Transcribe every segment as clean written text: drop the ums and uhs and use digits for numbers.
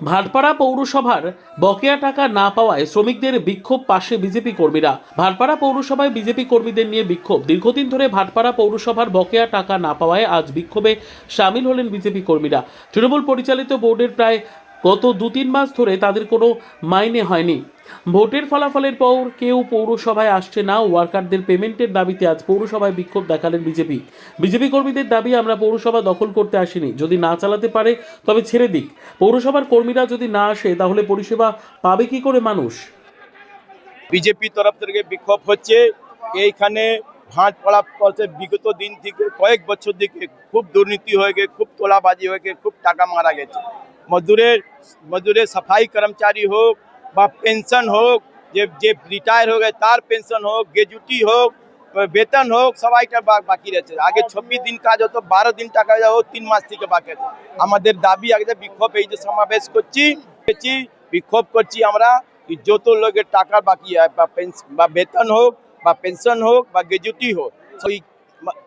ভাটপাড়া পৌরসভার বকেয়া টাকা না পাওয়ায় শ্রমিকদের বিক্ষোভ পাশে বিজেপি কর্মীরা। ভাটপাড়া পৌরসভায় বিজেপি কর্মীদের নিয়ে বিক্ষোভ। দীর্ঘদিন ধরে ভাটপাড়া পৌরসভার বকেয়া টাকা না পাওয়ায় আজ বিক্ষোভে সামিল হলেন বিজেপি কর্মীরা। তৃণমূল পরিচালিত বোর্ডের প্রায় গত 2-3 মাস ধরে তাদের কোনো মাইনে হয়নি। ভোটের ফলাফলের পর কেউ পৌরসভায় আসছে না। ওয়ার্কারদের পেমেন্টের দাবিতে আজ পৌরসভায় বিক্ষোভ দেখালেন বিজেপি কর্মীদের দাবি, আমরা পৌরসভা দখল করতে আসিনি, যদি না চালাতে পারে তবে ছেড়ে দিক। পৌরসভার কর্মীরা যদি না আসে তাহলে পরিষেবা পাবে কি করে মানুষ? বিজেপি তরফ থেকে বিক্ষোভ হচ্ছে। এইখানে ভাটপাড়া বিগত দিন থেকে কয়েক বছর থেকে খুব দুর্নীতি হয়ে গেছে, খুব তোলাবাজি হয়ে গেছে, খুব টাকা মারা গেছে। মজদুরের সাফাই কর্মচারী হোক বা পেনশন হোক, যে রিটায়ার হয়ে গেছে তার পেনশন হোক, গ্র্যাজুইটি হোক, বেতন হোক, সবাইটা বাকি রয়েছে। আগে 26 দিন কাজ হতো, 12 দিন টাকা যাও, 3 মাস থেকে বাকি আছে। আমাদের দাবি আগে বিক্ষোভ, এই যে সমাবেশ করছি, বিক্ষোভ করছি আমরা, যত লোকের টাকা বাকি বা বেতন হোক বা পেনশন হোক বা গ্র্যাজুইটি হোক, ওই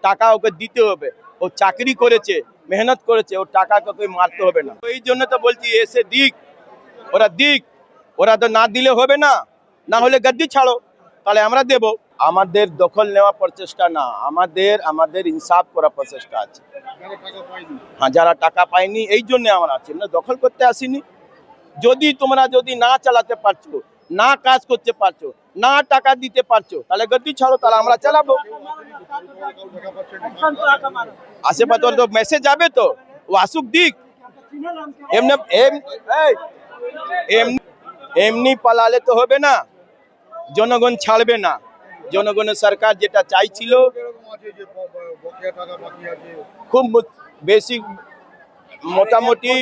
টাকা ওকে দিতে হবে। ও চাকরি করেছে, মেহনত করেছে, ও টাকা ওকে মারতে হবে না। এই জন্য তো বলছি এসে দিক, ওরা তো না দিলে হবে না, না হলে গদ্দি ছাড়ো, তাহলে আমরা দেব। আমাদের দখল নেওয়া প্রচেষ্টা না, আমাদের ইনসাফ করা প্রচেষ্টা আছে। হ্যাঁ, যারা টাকা পায়নি এই জন্য আমরা আছি, না দখল করতে আসিনি। তোমরা যদি না চালাতে পারছো, না কাজ করতে পারছো, না টাকা দিতে পারছো, তাহলে গদ্দি ছাড়ো, তাহলে আমরা চালাবো। আশেপাশে তো মেসেজ যাবে, তো ও আসুক দিক। এমনি পালালে তো হবে না, জনগণ ছাড়বে না। জনগণের সরকার যেটা চাইছিল খুব বেশি, মোটামুটি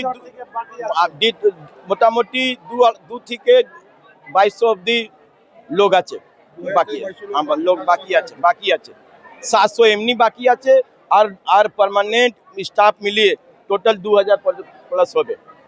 2 থেকে 2200 অব্দি লোক আছে বাকি, বাকি আছে 700 এমনি বাকি আছে, আর পার্মানেন্ট স্টাফ মিলিয়ে টোটাল 2000 প্লাস হবে।